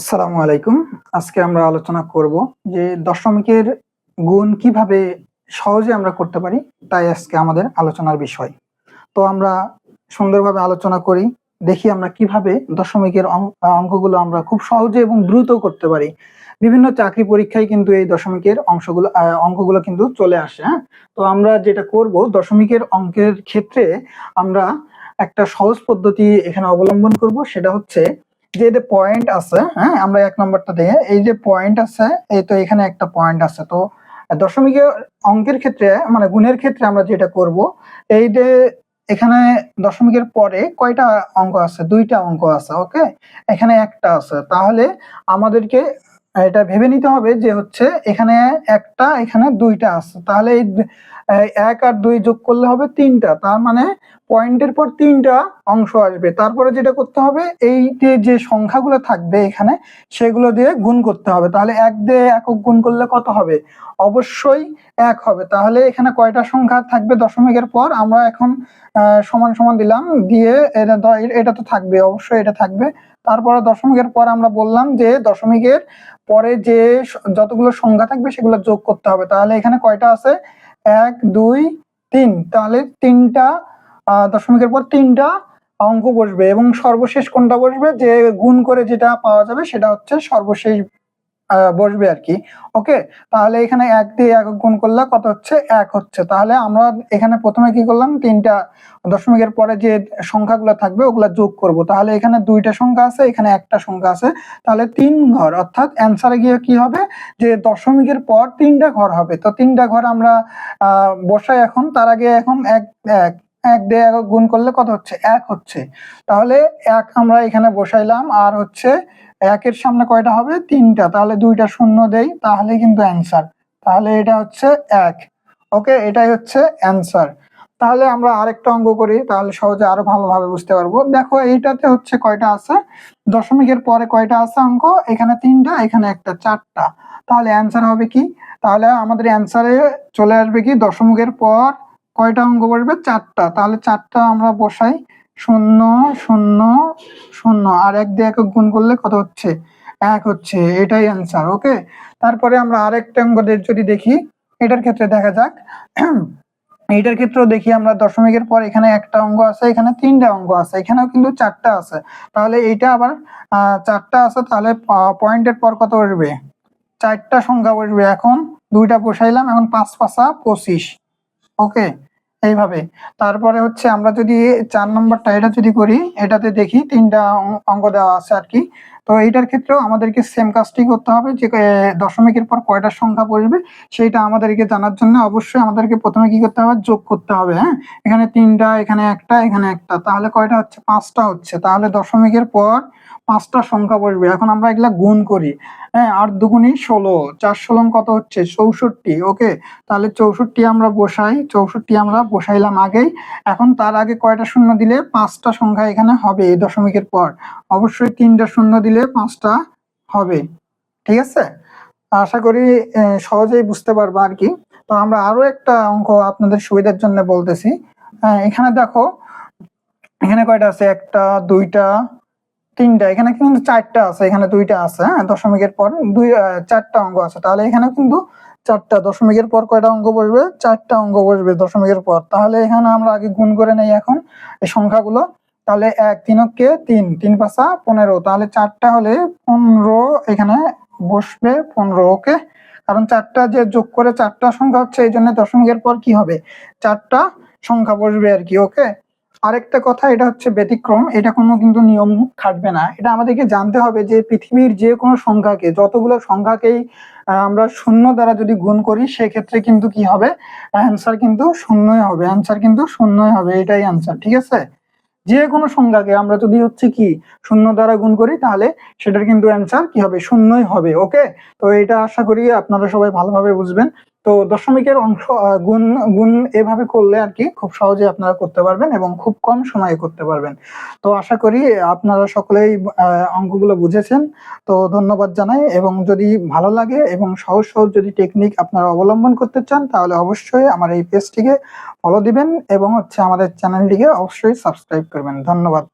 আসসালামু আলাইকুম। আজকে আমরা আলোচনা করব যে দশমিকের গুণ কিভাবে সহজে আমরা করতে পারি, তাই আজকে আমাদের আলোচনার বিষয়। তো আমরা সুন্দরভাবে আলোচনা করি, দেখি আমরা কিভাবে দশমিকের অঙ্কগুলো আমরা খুব সহজে এবং দ্রুত করতে পারি। বিভিন্ন চাকরি পরীক্ষায় কিন্তু এই দশমিকের অঙ্কগুলো কিন্তু চলে আসে, হ্যাঁ? তো আমরা যেটা করব দশমিকের অঙ্কের ক্ষেত্রে আমরা একটা সহজ পদ্ধতি এখানে অবলম্বন করব, সেটা হচ্ছে যে পয়েন্ট আছে, হ্যাঁ, আমরা ১ নম্বরটা দিয়ে এই যে পয়েন্ট আছে, এই তো এখানে একটা পয়েন্ট আছে। তো দশমিকের অঙ্কের ক্ষেত্রে মানে গুণের ক্ষেত্রে আমরা যেটা করব, এই যে এখানে দশমিকের পরে কয়টা অঙ্ক আছে? ২টা অঙ্ক আছে, ওকে? এখানে একটা আছে। তাহলে আমাদেরকে এটা ভেবে নিতে হবে যে হচ্ছে এখানে একটা, এখানে ২টা আছে। তাহলে এই ১ আর ২ যোগ করলে হবে ৩টা। তার মানে পয়েন্টের পর ৩টা অংশ আসবে। তারপরে যেটা করতে হবে, এই যে সংখ্যাগুলো থাকবে এখানে, সেগুলো দিয়ে গুণ করতে হবে। তাহলে ১ দিয়ে একক গুণ করলে কত হবে? অবশ্যই ১ হবে। তাহলে এখানে কয়টা সংখ্যা থাকবে দশমিকের পর? আমরা এখন সমান সমান দিলাম, দিয়ে এটা তো থাকবে, অবশ্যই এটা থাকবে। তারপরে দশমিকের পর আমরা বললাম যে দশমিকের পরে যে যতগুলো সংখ্যা থাকবে সেগুলো যোগ করতে হবে। তাহলে এখানে কয়টা আছে? ১, ২, ৩। তাহলে ৩টা দশমিকের পর ৩টা অঙ্ক বসবে এবং সর্বশেষ কোনটা বসবে? যে গুণ করে যেটা পাওয়া যাবে সেটা হচ্ছে সর্বশেষ বসবে আরকি। ওকে? তাহলে এখানে ১ দিয়ে একক গুণ করলে কত হচ্ছে? ১ হচ্ছে। তাহলে আমরা এখানে ১ম এ কি করলাম? ৩টা দশমিকের পরে যে সংখ্যাগুলো থাকবে ওগুলা যোগ করব। তাহলে এখানে ২টা সংখ্যা আছে, এখানে একটা সংখ্যা আছে। তাহলে ৩ ঘর, অর্থাৎ অ্যান্সারে গিয়ে কি হবে? যে দশমিকের পর ৩টা ঘর হবে। তো ৩টা ঘর আমরা বসাই এখন। তার আগে এখন ১ দিয়ে একক গুণ করলে কত হচ্ছে? ১ হচ্ছে। তাহলে ১ আমরা এখানে বসাইলাম, আর হচ্ছে ১ এর সামনে কয়টা হবে? ৩টা। তাহলে ২টা শূন্য দেই, তাহলেই কিন্তু অ্যান্সার। তাহলে এটা হচ্ছে ১। ওকে? এটাই হচ্ছে অ্যান্সার। তাহলে আমরা আরেকটা অঙ্ক করি, তাহলে সহজে আরো ভালোভাবে বুঝতে পারবো। দেখো এইটাতে হচ্ছে কয়টা আছে? দশমিকের পরে কয়টা আছে অঙ্ক? এখানে ৩টা, এখানে একটা, ৪টা। তাহলে অ্যান্সার হবে কি? তাহলে আমাদের অ্যান্সারে চলে আসবে কি? দশমিকের পর কয়টা অঙ্ক বসবে? ৪টা। তাহলে ৪টা আমরা বসাই। ০, ০, ০ আর ১ দিয়ে একক গুণ করলে কত হচ্ছে? ১ হচ্ছে। এটাই অ্যান্সার। ওকে? তারপরে আমরা আরেকটা অঙ্ক যদি দেখি, এটার ক্ষেত্রে দেখা যাক। এইটার ক্ষেত্রেও দেখি আমরা দশমিকের পর এখানে একটা অঙ্ক আছে, এখানে ৩টা অঙ্ক আছে, এখানেও কিন্তু ৪টা আছে। তাহলে এইটা আবার ৪টা আছে, তাহলে পয়েন্টের পর কত বসবে? ৪টা সংখ্যা বসবে। এখন ২টা বসাইলাম, এখন ৫ ৫ ২৫। ওকে? এইভাবে। তারপরে হচ্ছে আমরা যদি ৪ নম্বরটা এটা যদি করি, এটাতে দেখি ৩টা অঙ্ক দেওয়া আছে আরকি। তো এইটার ক্ষেত্রেও আমাদেরকে সেম কাজটি করতে হবে, যে দশমিকের পর কয়টা সংখ্যা বসবে সেইটা আমাদেরকে জানার জন্য অবশ্যই আমাদেরকে ১ম এ কি করতে হবে? যোগ করতে হবে, হ্যাঁ? এখানে ৩টা, এখানে একটা, এখানে একটা। তাহলে কয়টা হচ্ছে? ৫টা হচ্ছে। তাহলে দশমিকের পর ৫টা সংখ্যা বসবে। এখন আমরা এগুলা গুণ করি। হ্যাঁ? ৮ দুগুণী ১৬, ৪ ষোলং কত হচ্ছে? ৬৪। ওকে? তাহলে ৬৪ আমরা বসাই, ৬৪ আমরা বসাইলাম আগেই। এখন তার আগে কয়টা শূন্য দিলে ৫টা সংখ্যা এখানে হবে এই দশমিকের পর? অবশ্যই ৩টা শূন্য দিলে ৫টা হবে। ঠিক আছে? আশা করি সহজেই বুঝতে পারবা আরকি। তো আমরা আরো একটা অঙ্ক আপনাদের সুবিধার জন্য বলতেছি। এখানে দেখো, এখানে কয়টা আছে? ১টা, ২টা, ৩টা। এখানে কিন্তু ৪টা আছে, এখানে ২টা আছে, হ্যাঁ? দশমিকের পর ৪টা অঙ্ক আছে। তাহলে এখানেও কিন্তু ৪টা। দশমিকের পর কয়টা অঙ্ক বসবে? ৪টা অঙ্ক বসবে দশমিকের পর। তাহলে এখানে আমরা আগে গুণ করে নেই এখন এই সংখ্যাগুলো। তাহলে ১ ৩ কে ৩, ৩ ৫ ১৫। তাহলে ৪টা হলে ১৫ এখানে বসবে, ১৫। ওকে? কারণ ৪টা যে যোগ করে ৪টা সংখ্যা হচ্ছে, এইজন্য দশমিকের পর কি হবে? ৪টা সংখ্যা বসবে আরকি। ওকে? আরেকটা কথা, এটা হচ্ছে ব্যতিক্রম, এটা কোনো কিন্তু নিয়ম খাটবে না। এটা আমাদেরকে জানতে হবে যে পৃথিবীর যে কোনো সংখ্যাকে, যতগুলো সংখ্যাকেই আমরা শূন্য দ্বারা যদি গুণ করি, সেক্ষেত্রে কিন্তু কি হবে? অ্যান্সার কিন্তু শূন্যই হবে। অ্যান্সার কিন্তু শূন্যই হবে। এটাই অ্যান্সার। ঠিক আছে? যে কোনো সংখ্যাকে আমরা যদি হচ্ছে কি শূন্য দ্বারা গুণ করি, তাহলে সেটার কিন্তু অ্যান্সার কি হবে? শূন্যই হবে। ওকে? তো এটা আশা করি আপনারা সবাই ভালোভাবে বুঝবেন। তো দশমিকের অংশ গুণ গুণ এভাবে করলে আর কি খুব সহজে আপনারা করতে পারবেন এবং খুব কম সময়ে করতে পারবেন। তো আশা করি আপনারা সকলেই অঙ্কগুলো বুঝেছেন। তো ধন্যবাদ জানাই, এবং যদি ভালো লাগে এবং সহজ সহজ যদি টেকনিক আপনারা অবলম্বন করতে চান, তাহলে অবশ্যই আমার এই পেজটিকে ফলো দিবেন এবং হচ্ছে আমাদের চ্যানেলটিকে অবশ্যই সাবস্ক্রাইব করবেন। ধন্যবাদ।